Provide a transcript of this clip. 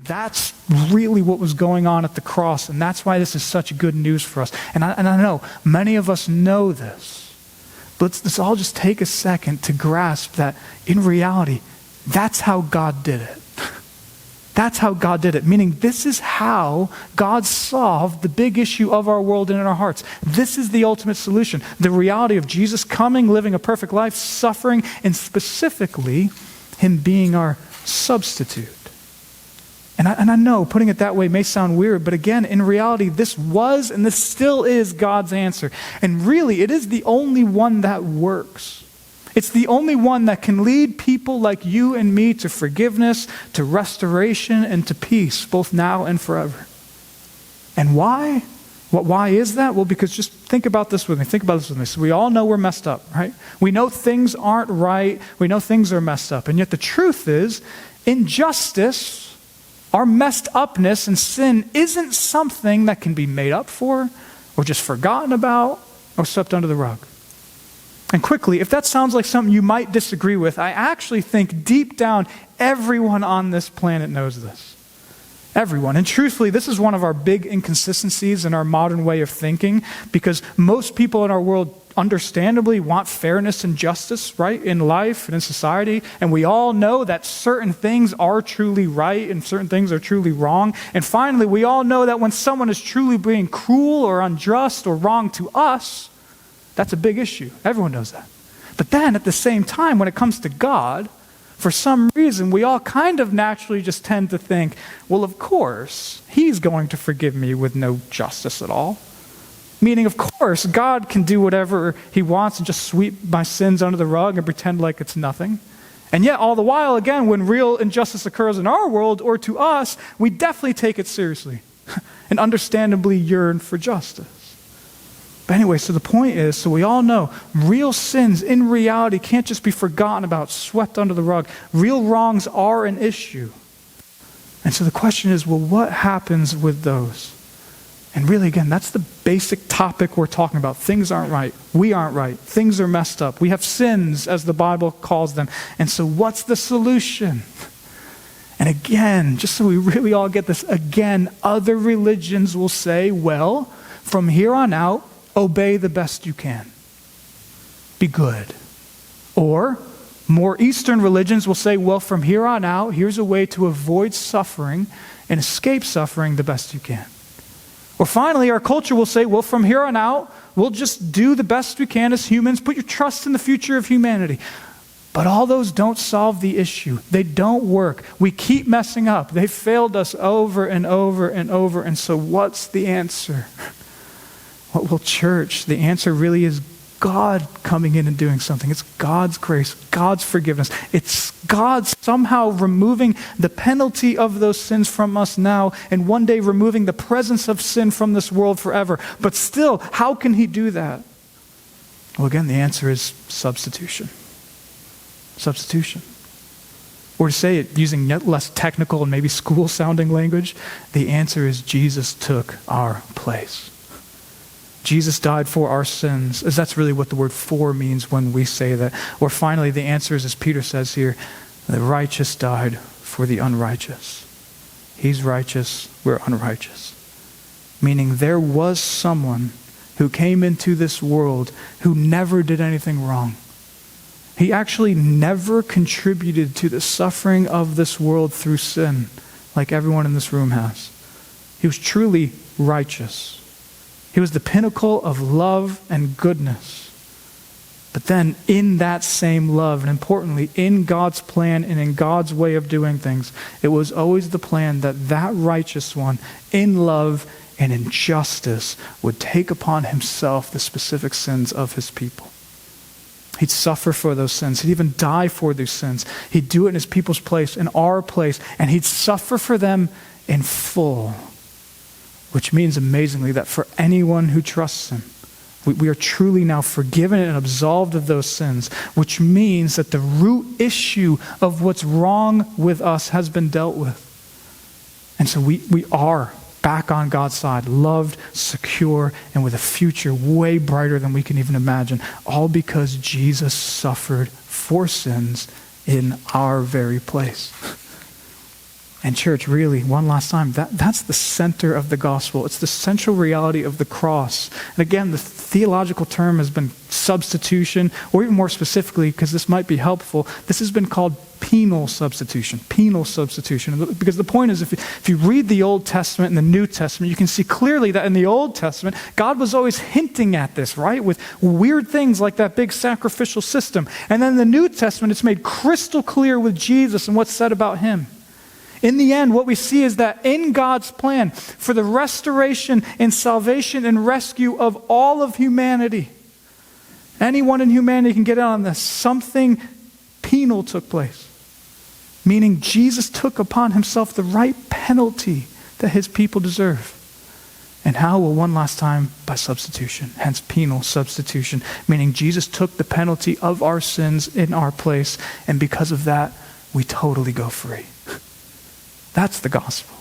That's really what was going on at the cross, and that's why this is such good news for us. And I know many of us know this, but let's all just take a second to grasp that in reality, that's how God did it. That's how God did it, meaning this is how God solved the big issue of our world and in our hearts. This is the ultimate solution. The reality of Jesus coming, living a perfect life, suffering, and specifically him being our substitute. And I know putting it that way may sound weird, but again, in reality, this was and this still is God's answer. And really, it is the only one that works. It's the only one that can lead people like you and me to forgiveness, to restoration, and to peace, both now and forever. And why? Why is that? Well, because just think about this with me. So we all know we're messed up, right? We know things aren't right. We know things are messed up. And yet the truth is, injustice, our messed upness and sin isn't something that can be made up for or just forgotten about or swept under the rug. And quickly, if that sounds like something you might disagree with, I actually think deep down everyone on this planet knows this. Everyone. And truthfully, this is one of our big inconsistencies in our modern way of thinking, because most people in our world understandably want fairness and justice, right, in life and in society. And we all know that certain things are truly right and certain things are truly wrong. And finally, we all know that when someone is truly being cruel or unjust or wrong to us, that's a big issue. Everyone knows that. But then at the same time, when it comes to God, for some reason, we all kind of naturally just tend to think, well, of course, he's going to forgive me with no justice at all. Meaning, of course, God can do whatever he wants and just sweep my sins under the rug and pretend like it's nothing. And yet, all the while, again, when real injustice occurs in our world or to us, we definitely take it seriously and understandably yearn for justice. But anyway, so the point is, so we all know real sins in reality can't just be forgotten about, swept under the rug. Real wrongs are an issue. And so the question is, well, what happens with those? And really, again, that's the basic topic we're talking about. Things aren't right. We aren't right. Things are messed up. We have sins, as the Bible calls them. And so what's the solution? And again, just so we really all get this, again, other religions will say, well, from here on out, obey the best you can. Be good. Or more Eastern religions will say, well, from here on out, here's a way to avoid suffering and escape suffering the best you can. Or finally, our culture will say, well, from here on out, we'll just do the best we can as humans. Put your trust in the future of humanity. But all those don't solve the issue. They don't work. We keep messing up. They failed us over and over and over. And so what's the answer? Well, church, the answer really is God coming in and doing something. It's God's grace, God's forgiveness. It's God somehow removing the penalty of those sins from us now and one day removing the presence of sin from this world forever. But still, how can he do that? Well, again, the answer is substitution. Substitution. Or to say it using yet less technical and maybe school-sounding language, the answer is Jesus took our place. Jesus died for our sins, as that's really what the word for means when we say that. Or finally, the answer is, as Peter says here, the righteous died for the unrighteous. He's righteous, we're unrighteous. Meaning there was someone who came into this world who never did anything wrong. He actually never contributed to the suffering of this world through sin, like everyone in this room has. He was truly righteous. He was the pinnacle of love and goodness. But then in that same love, and importantly, in God's plan and in God's way of doing things, it was always the plan that that righteous one, in love and in justice, would take upon himself the specific sins of his people. He'd suffer for those sins. He'd even die for those sins. He'd do it in his people's place, in our place, and he'd suffer for them in full. Which means amazingly that for anyone who trusts him, we are truly now forgiven and absolved of those sins, which means that the root issue of what's wrong with us has been dealt with. And so we are back on God's side, loved, secure, and with a future way brighter than we can even imagine, all because Jesus suffered for sins in our very place. And church, really, one last time, that's the center of the gospel. It's the central reality of the cross. And again, the theological term has been substitution, or even more specifically, because this might be helpful, this has been called penal substitution. Penal substitution. Because the point is, if you read the Old Testament and the New Testament, you can see clearly that in the Old Testament, God was always hinting at this, right? With weird things like that big sacrificial system. And then in the New Testament, it's made crystal clear with Jesus and what's said about him. In the end, what we see is that in God's plan for the restoration and salvation and rescue of all of humanity, anyone in humanity can get in on this, something penal took place. Meaning Jesus took upon himself the right penalty that his people deserve. And how? Well, one last time, by substitution. Hence penal substitution. Meaning Jesus took the penalty of our sins in our place, and because of that, we totally go free. That's the gospel.